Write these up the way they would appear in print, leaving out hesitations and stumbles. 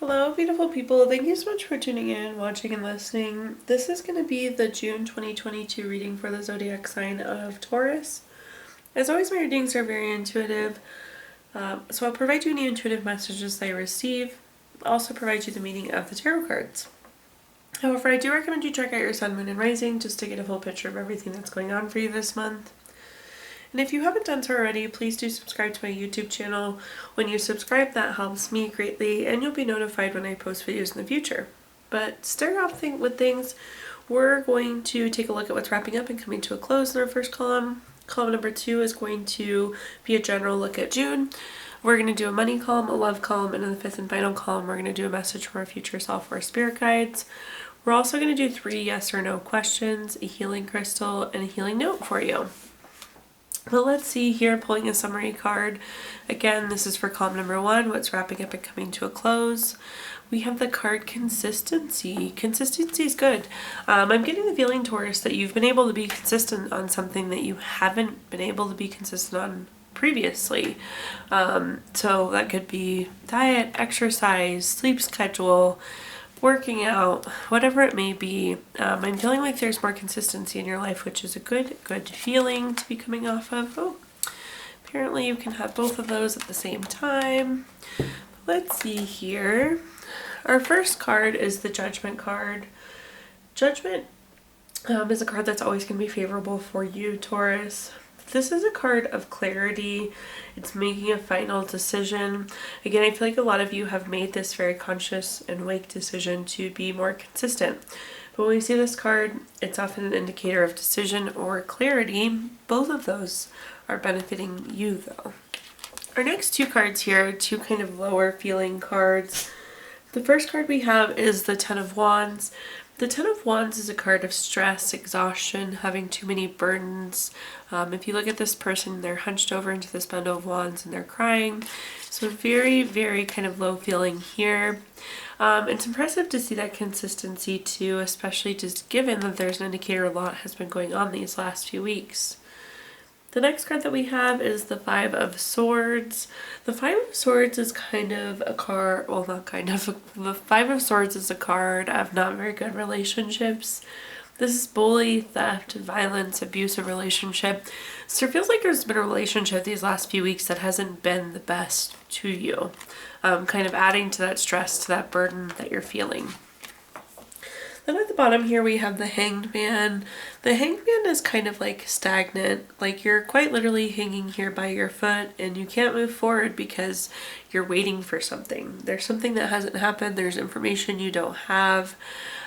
Hello, beautiful people. Thank you so much for tuning in, watching, and listening. This is going to be the June 2022 reading for the zodiac sign of Taurus. As always, my readings are very intuitive, so I'll provide you any intuitive messages that I receive. I'll also provide you the meaning of the tarot cards. However, I do recommend you check out your sun, moon, and rising just to get a full picture of everything that's going on for you this month. And if you haven't done so already, please do subscribe to my YouTube channel. When you subscribe, that helps me greatly, and you'll be notified when I post videos in the future. But starting off with things, we're going to take a look at what's wrapping up and coming to a close in our first column. Column number 2 is going to be a general look at June. We're going to do a money column, a love column, and in the fifth and final column, we're going to do a message from our future self or spirit guides. We're also going to do 3 yes or no questions, a healing crystal, and a healing note for you. But let's see here, pulling a summary card. Again, this is for column number 1, what's wrapping up and coming to a close. We have the card consistency. Consistency is good. I'm getting the feeling, Taurus, that you've been able to be consistent on something that you haven't been able to be consistent on previously. So that could be diet, exercise, sleep schedule, working out, whatever it may be. I'm feeling like there's more consistency in your life, which is a good feeling to be coming off of. Oh, apparently you can have both of those at the same time. Let's see here. Our first card is the Judgment card. Judgment is a card that's always going to be favorable for you, Taurus. This is a card of clarity. It's making a final decision. Again, I feel like a lot of you have made this very conscious and awake decision to be more consistent. But when we see this card, it's often an indicator of decision or clarity. Both of those are benefiting you, though. Our next 2 cards here are 2 kind of lower feeling cards. The first card we have is the Ten of Wands. The Ten of Wands is a card of stress, exhaustion, having too many burdens. If you look at this person, they're hunched over into this bundle of wands and they're crying. So very, very kind of low feeling here. It's impressive to see that consistency too, especially just given that there's an indicator a lot has been going on these last few weeks. The next card that we have is the Five of Swords. The Five of Swords is kind of a card, well, not kind of, the Five of Swords is a card of not very good relationships. This is bully, theft, violence, abusive relationship. So it feels like there's been a relationship these last few weeks that hasn't been the best to you. Kind of adding to that stress, to that burden that you're feeling. Then at the bottom here we have the Hanged Man. The Hanged Man is kind of like stagnant, like you're quite literally hanging here by your foot and you can't move forward because you're waiting for something. There's something that hasn't happened, there's information you don't have.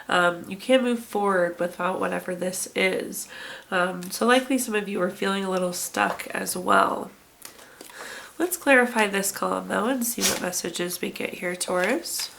You can't move forward without whatever this is. So likely some of you are feeling a little stuck as well. Let's clarify this column though and see what messages we get here, Taurus.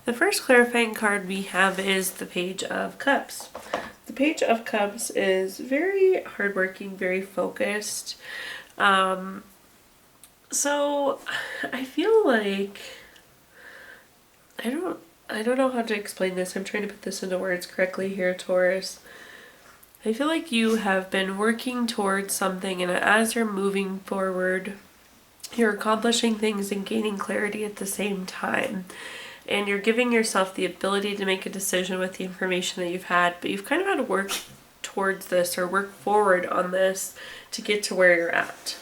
The first clarifying card we have is the Page of Cups. The Page of Cups is very hardworking, very focused. So I feel like, I don't know how to explain this. I'm trying to put this into words correctly here, Taurus. I feel like you have been working towards something, and as you're moving forward, you're accomplishing things and gaining clarity at the same time. And you're giving yourself the ability to make a decision with the information that you've had, but you've kind of had to work towards this or work forward on this to get to where you're at.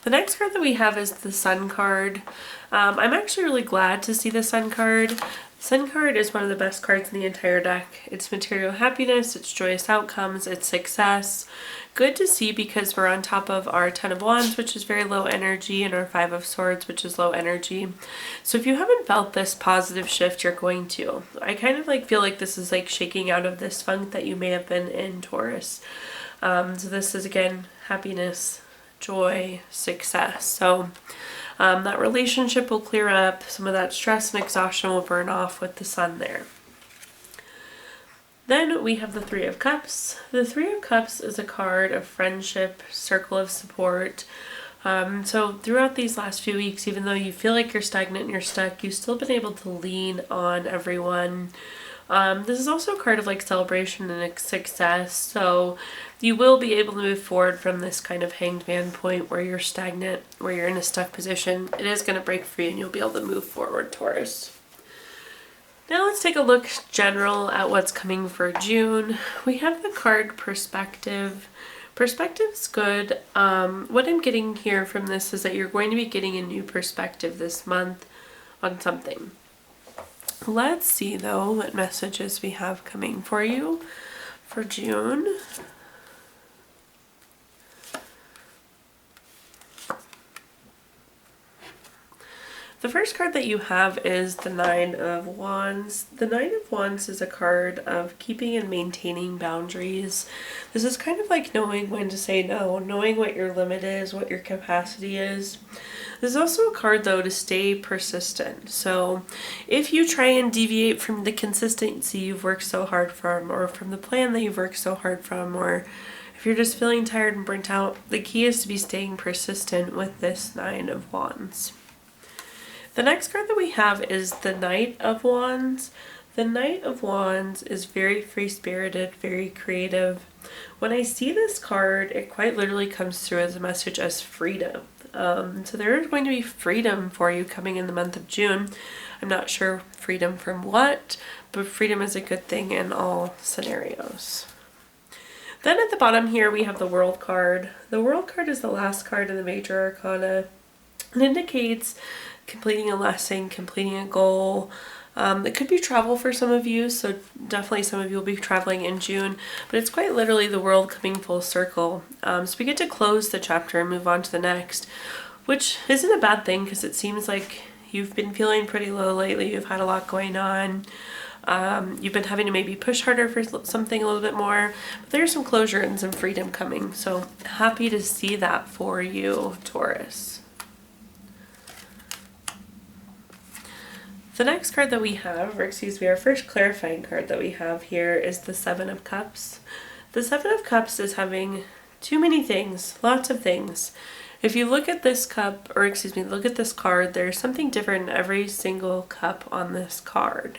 The next card that we have is the Sun card. I'm actually really glad to see the Sun card. Sun card is one of the best cards in the entire deck. It's material happiness, it's joyous outcomes, it's success. Good to see because we're on top of our Ten of Wands, which is very low energy, and our Five of Swords, which is low energy. So if you haven't felt this positive shift, you're going to. I kind of feel like this is like shaking out of this funk that you may have been in, Taurus. So this is again, happiness, joy, success. So that relationship will clear up, some of that stress and exhaustion will burn off with the Sun there. Then we have the Three of Cups. The Three of Cups is a card of friendship, circle of support. So throughout these last few weeks, even though you feel like you're stagnant and you're stuck, you've still been able to lean on everyone. This is also a card of like celebration and success, so you will be able to move forward from this kind of hanged man point where you're stagnant, where you're in a stuck position. It is going to break free and you'll be able to move forward, Taurus. Now let's take a look general at what's coming for June. We have the card Perspective. Perspective's good. What I'm getting here from this is that you're going to be getting a new perspective this month on something. Let's see though what messages we have coming for you for June. The first card that you have is the Nine of Wands. The Nine of Wands is a card of keeping and maintaining boundaries. This is kind of like knowing when to say no, knowing what your limit is, what your capacity is. This is also a card though to stay persistent. So if you try and deviate from the consistency you've worked so hard from, or from the plan that you've worked so hard from, or if you're just feeling tired and burnt out, the key is to be staying persistent with this Nine of Wands. The next card that we have is the Knight of Wands. The Knight of Wands is very free-spirited, very creative. When I see this card, it quite literally comes through as a message as freedom. So there is going to be freedom for you coming in the month of June. I'm not sure freedom from what, but freedom is a good thing in all scenarios. Then at the bottom here we have the World card. The World card is the last card in the Major Arcana. It indicates completing a lesson, completing a goal. It could be travel for some of you, so definitely some of you will be traveling in June, but it's quite literally the world coming full circle. So we get to close the chapter and move on to the next, which isn't a bad thing because it seems like you've been feeling pretty low lately. You've had a lot going on. You've been having to maybe push harder for something a little bit more, but there's some closure and some freedom coming. So happy to see that for you, Taurus. The next card that we have, or excuse me, our first clarifying card that we have here is the Seven of Cups. The Seven of Cups is having too many things, lots of things. If you look at this cup, or excuse me, look at this card, there's something different in every single cup on this card.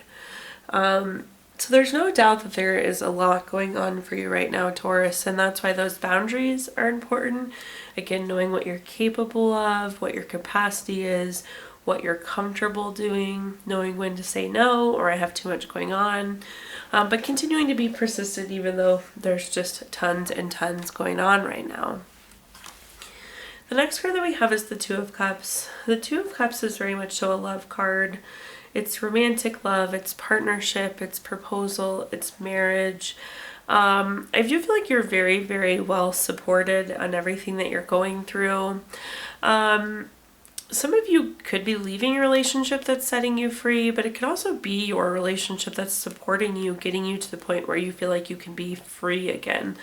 So there's no doubt that there is a lot going on for you right now, Taurus, and that's why those boundaries are important. Again, knowing what you're capable of, what your capacity is, what you're comfortable doing, knowing when to say no, or I have too much going on, but continuing to be persistent even though there's just tons and tons going on right now. The next card that we have is the Two of Cups. The Two of Cups is very much so a love card. It's romantic love, it's partnership, it's proposal, it's marriage. I do feel like you're very, very well supported on everything that you're going through. Some of you could be leaving a relationship that's setting you free, but it could also be your relationship that's supporting you, getting you to the point where you feel like you can be free again.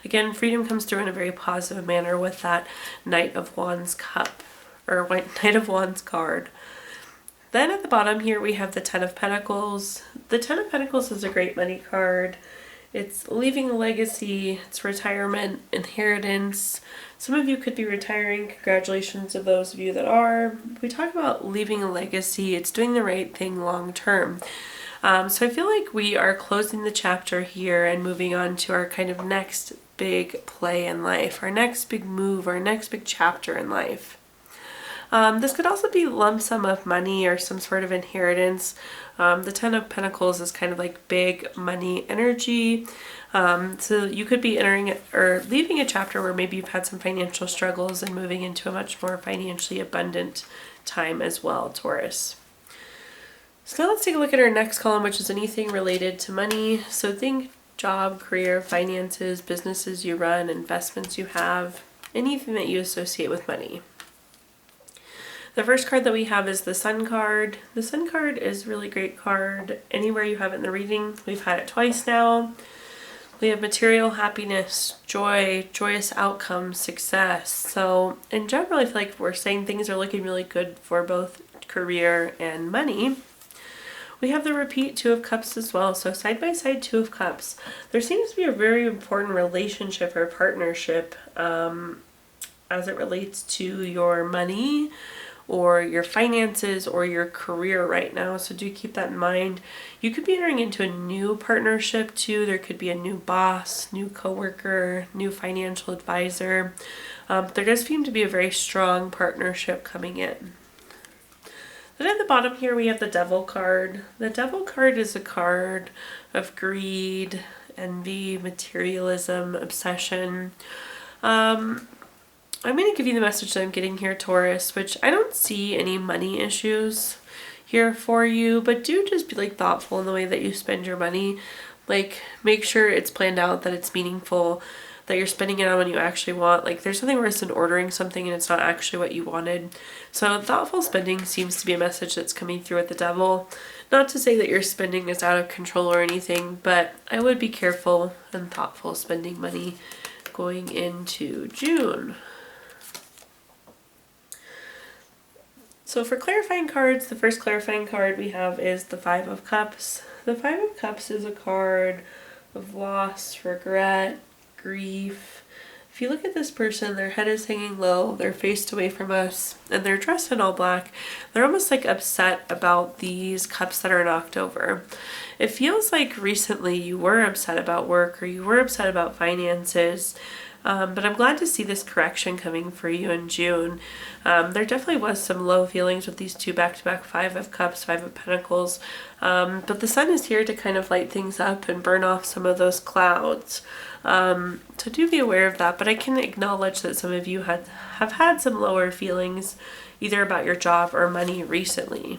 Again, freedom comes through in a very positive manner with that Knight of Wands cup, or Knight of Wands card. Then at the bottom here we have the Ten of Pentacles. The Ten of Pentacles is a great money card. It's leaving a legacy, it's retirement, inheritance. Some of you could be retiring. Congratulations to those of you that are. We talk about leaving a legacy. It's doing the right thing long term. So I feel like we are closing the chapter here and moving on to our kind of next big play in life, our next big move, our next big chapter in life. This could also be lump sum of money or some sort of inheritance. The Ten of Pentacles is kind of like big money energy. So you could be entering or leaving a chapter where maybe you've had some financial struggles and moving into a much more financially abundant time as well, Taurus. So now let's take a look at our next column, which is anything related to money. So think job, career, finances, businesses you run, investments you have, anything that you associate with money. The first card that we have is the Sun card. The Sun card is a really great card. Anywhere you have it in the reading, we've had it twice now. We have material happiness, joy, joyous outcomes, success. So in general, I feel like we're saying things are looking really good for both career and money. We have the repeat Two of Cups as well. So side by side Two of Cups. There seems to be a very important relationship or partnership as it relates to your money or your finances or your career right now. So do keep that in mind. You could be entering into a new partnership too. There could be a new boss, new coworker, new financial advisor. There does seem to be a very strong partnership coming in. Then at the bottom here we have the Devil card. The Devil card is a card of greed, envy, materialism, obsession. I'm going to give you the message that I'm getting here, Taurus, which I don't see any money issues here for you, but do just be like thoughtful in the way that you spend your money. Like, make sure it's planned out, that it's meaningful, that you're spending it on what you actually want. Like, there's something worse than ordering something and it's not actually what you wanted. So thoughtful spending seems to be a message that's coming through with the Devil. Not to say that your spending is out of control or anything, but I would be careful and thoughtful spending money going into June. So for clarifying cards, the first clarifying card we have is the Five of Cups. The Five of Cups is a card of loss, regret, grief. If you look at this person, their head is hanging low, they're faced away from us, and they're dressed in all black. They're almost like upset about these cups that are knocked over. It feels like recently you were upset about work or you were upset about finances, but I'm glad to see this correction coming for you in June. There definitely was some low feelings with these two back-to-back Five of Cups, Five of Pentacles, but the sun is here to kind of light things up and burn off some of those clouds. So do be aware of that, but I can acknowledge that some of you have had some lower feelings either about your job or money recently.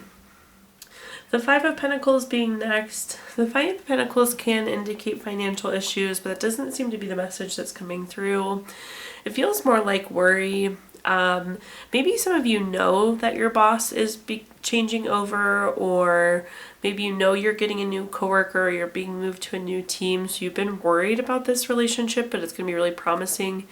The Five of Pentacles being next. The Five of Pentacles can indicate financial issues, but it doesn't seem to be the message that's coming through. It feels more like worry. Maybe some of you know that your boss is changing over, or maybe you know you're getting a new coworker or you're being moved to a new team, so you've been worried about this relationship, but it's going to be really promising.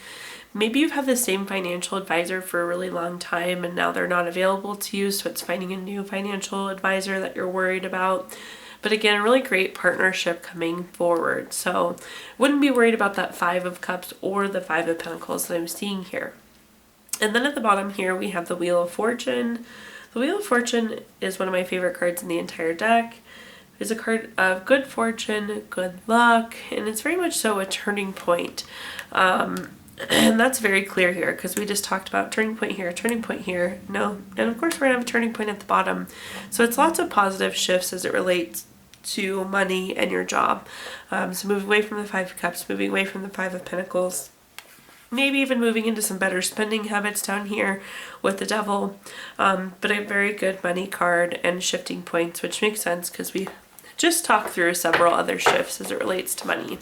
Maybe you've had the same financial advisor for a really long time and now they're not available to you, so it's finding a new financial advisor that you're worried about. But again, a really great partnership coming forward. So wouldn't be worried about that Five of Cups or the Five of Pentacles that I'm seeing here. And then at the bottom here, we have the Wheel of Fortune. The Wheel of Fortune is one of my favorite cards in the entire deck. It's a card of good fortune, good luck, and it's very much so a turning point. And that's very clear here because we just talked about turning point here, no. And of course we're going to have a turning point at the bottom. So it's lots of positive shifts as it relates to money and your job. So moving away from the Five of Cups, moving away from the Five of Pentacles, maybe even moving into some better spending habits down here with the Devil. But a very good money card and shifting points, which makes sense because we just talked through several other shifts as it relates to money.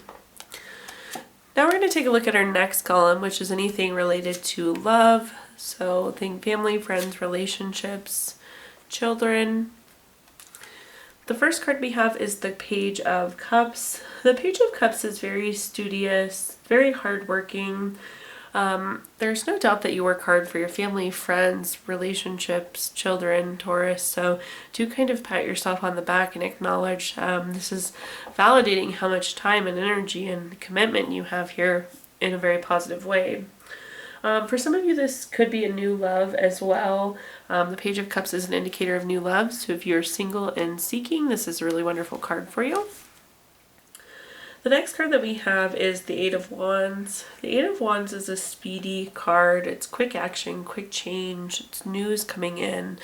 Now we're going to take a look at our next column, which is anything related to love. So think family, friends, relationships, children. The first card we have is the Page of Cups. The Page of Cups is very studious, very hardworking. There's no doubt that you work hard for your family, friends, relationships, children, Taurus. So do kind of pat yourself on the back and acknowledge this is validating how much time and energy and commitment you have here in a very positive way. For some of you, this could be a new love as well. The Page of Cups is an indicator of new love. So if you're single and seeking, this is a really wonderful card for you. The next card that we have is the Eight of Wands. The Eight of Wands is a speedy card. It's quick action, quick change. It's news coming in.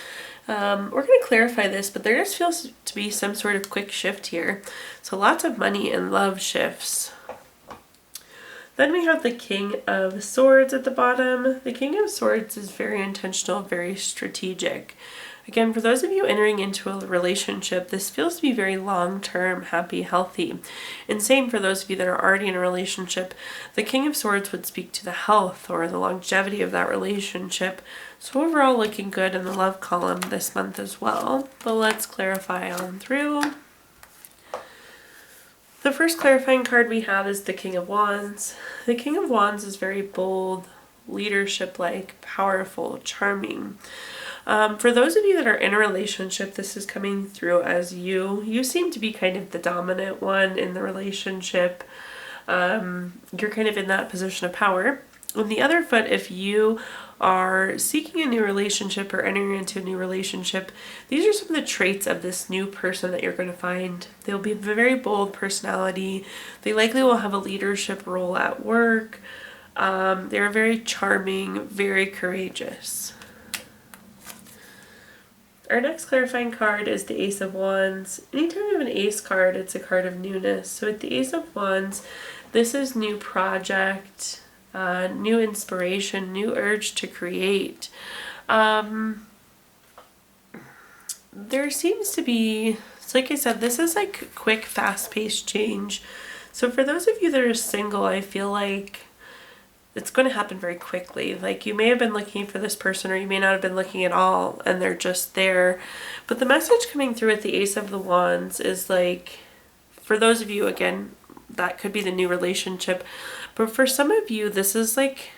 We're going to clarify this, but there just feels to be some sort of quick shift here. So lots of money and love shifts. Then we have the King of Swords at the bottom. The King of Swords is very intentional, very strategic. Again, for those of you entering into a relationship, this feels to be very long-term, happy, healthy. And same for those of you that are already in a relationship. The King of Swords would speak to the health or the longevity of that relationship. So overall looking good in the love column this month as well. But let's clarify on through. The first clarifying card we have is the King of Wands. The King of Wands is very bold, leadership-like, powerful, charming. For those of you that are in a relationship, this is coming through as you seem to be kind of the dominant one in the relationship. You're kind of in that position of power. On the other foot, if you are seeking a new relationship or entering into a new relationship, these are some of the traits of this new person that you're going to find. They'll be a very bold personality. They likely will have a leadership role at work. They're very charming, very courageous. Our next clarifying card is the Ace of Wands. Anytime you have an Ace card, it's a card of newness. So with the Ace of Wands, this is new project, new inspiration, new urge to create. There seems to be, so like I said, this is like quick, fast-paced change. So for those of you that are single, I feel like it's going to happen very quickly. Like you may have been looking for this person, or you may not have been looking at all, and they're just there. But the message coming through with the Ace of the Wands is like, for those of you, again, that could be the new relationship. But for some of you, this is like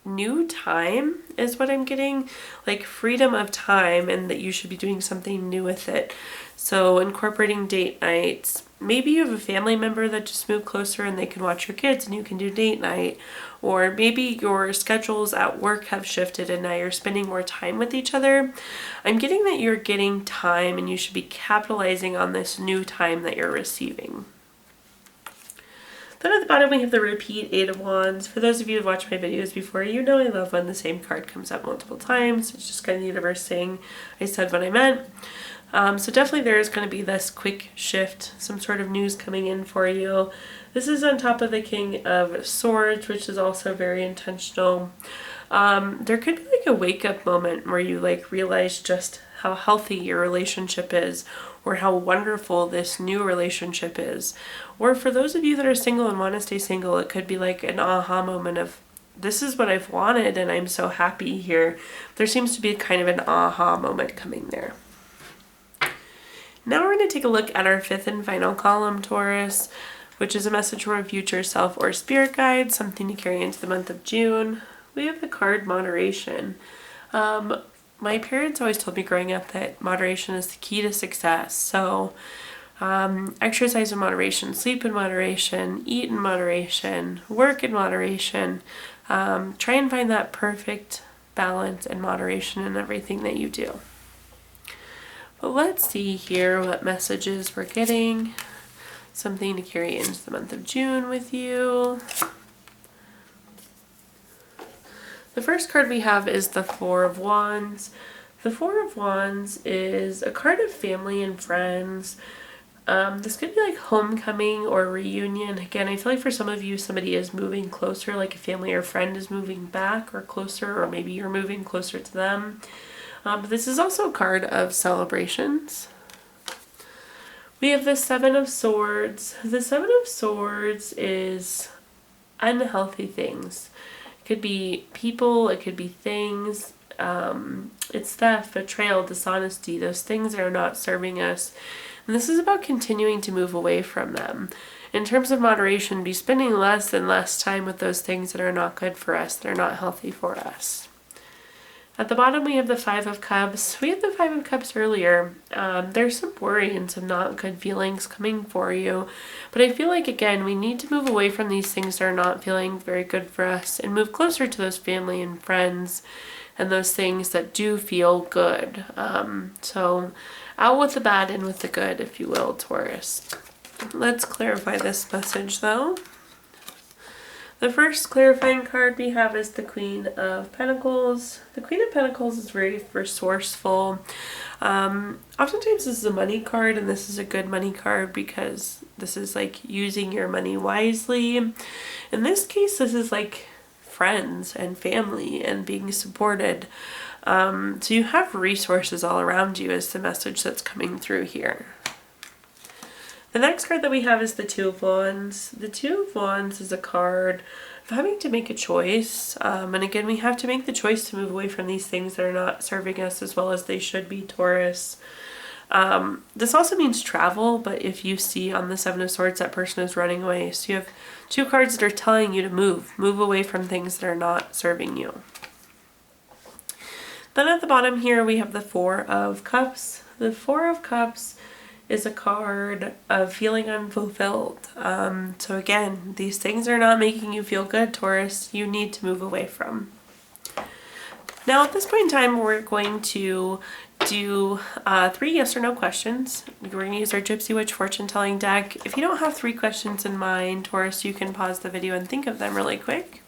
new time is what I'm getting, like freedom of time, and that you should be doing something new with it. So incorporating date nights. Maybe you have a family member that just moved closer and they can watch your kids and you can do date night. Or maybe your schedules at work have shifted and now you're spending more time with each other. I'm getting that you're getting time and you should be capitalizing on this new time that you're receiving. Then at the bottom we have the repeat Eight of Wands. For those of you who've watched my videos before, you know I love when the same card comes up multiple times. It's just kind of the universe saying I said what I meant. So definitely there is going to be this quick shift, some sort of news coming in for you. This is on top of the King of Swords, which is also very intentional. There could be like a wake-up moment where you like realize just how healthy your relationship is, or how wonderful this new relationship is. Or for those of you that are single and want to stay single, it could be like an aha moment of, this is what I've wanted and I'm so happy here. There seems to be kind of an aha moment coming there. Now we're going to take a look at our fifth and final column, Taurus, which is a message from a future self or spirit guide, something to carry into the month of June. We have the card moderation. My parents always told me growing up that moderation is the key to success. So exercise in moderation, sleep in moderation, eat in moderation, work in moderation. Try and find that perfect balance and moderation in everything that you do. But let's see here what messages we're getting. Something to carry into the month of June with you. The first card we have is the Four of Wands. The Four of Wands is a card of family and friends. This could be like homecoming or reunion. Again, I feel like for some of you, somebody is moving closer, like a family or friend is moving back or closer, or maybe you're moving closer to them. But this is also a card of celebrations. We have the Seven of Swords. The Seven of Swords is unhealthy things. It could be people, it could be things. It's theft, betrayal, dishonesty, those things that are not serving us. And this is about continuing to move away from them. In terms of moderation, be spending less and less time with those things that are not good for us, that are not healthy for us. At the bottom, we have the Five of Cups. We had the Five of Cups earlier. There's some worry and some not good feelings coming for you. But I feel like, again, we need to move away from these things that are not feeling very good for us and move closer to those family and friends and those things that do feel good. So out with the bad, in with the good, if you will, Taurus. Let's clarify this message, though. The first clarifying card we have is the Queen of Pentacles. The Queen of Pentacles is very resourceful. Oftentimes this is a money card, and this is a good money card because this is like using your money wisely. In this case, this is like friends and family and being supported. So you have resources all around you is the message that's coming through here. The next card that we have is the Two of Wands. The Two of Wands is a card of having to make a choice. And again, we have to make the choice to move away from these things that are not serving us as well as they should be, Taurus. This also means travel, but if you see on the Seven of Swords, that person is running away. So you have two cards that are telling you to move away from things that are not serving you. Then at the bottom here, we have the Four of Cups. The Four of Cups is a card of feeling unfulfilled. So again, these things are not making you feel good, Taurus. You need to move away from. Now at this point in time, we're going to do 3 yes or no questions. We're going to use our Gypsy Witch fortune telling deck. If you don't have 3 questions in mind, Taurus, you can pause the video and think of them really quick.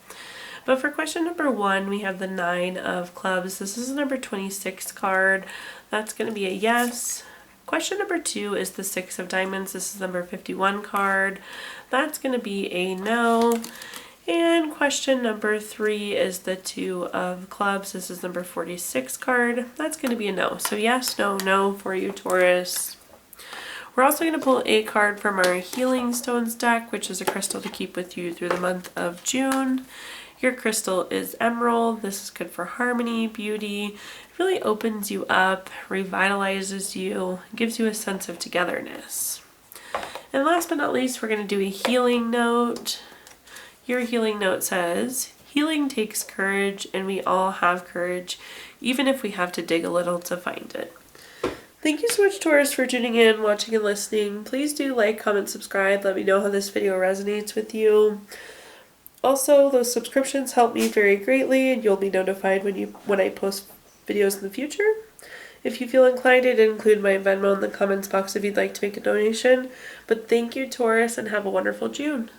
But for question number 1, we have the 9 of clubs. This is the number 26 card. That's going to be a yes. Question number 2 is the 6 of diamonds. This is number 51 card. That's going to be a no. And question number 3 is the 2 of clubs. This is number 46 card. That's going to be a no. So yes, no, no for you, Taurus. We're also going to pull a card from our Healing Stones deck, which is a crystal to keep with you through the month of June. Your crystal is emerald. This is good for harmony, beauty. It really opens you up, revitalizes you, gives you a sense of togetherness. And last but not least, we're going to do a healing note. Your healing note says, healing takes courage, and we all have courage, even if we have to dig a little to find it. Thank you so much, Taurus, for tuning in, watching, and listening. Please do like, comment, subscribe. Let me know how this video resonates with you. Also, those subscriptions help me very greatly, and you'll be notified when I post videos in the future. If you feel inclined, I'd include my Venmo in the comments box if you'd like to make a donation. But thank you, Taurus, and have a wonderful June.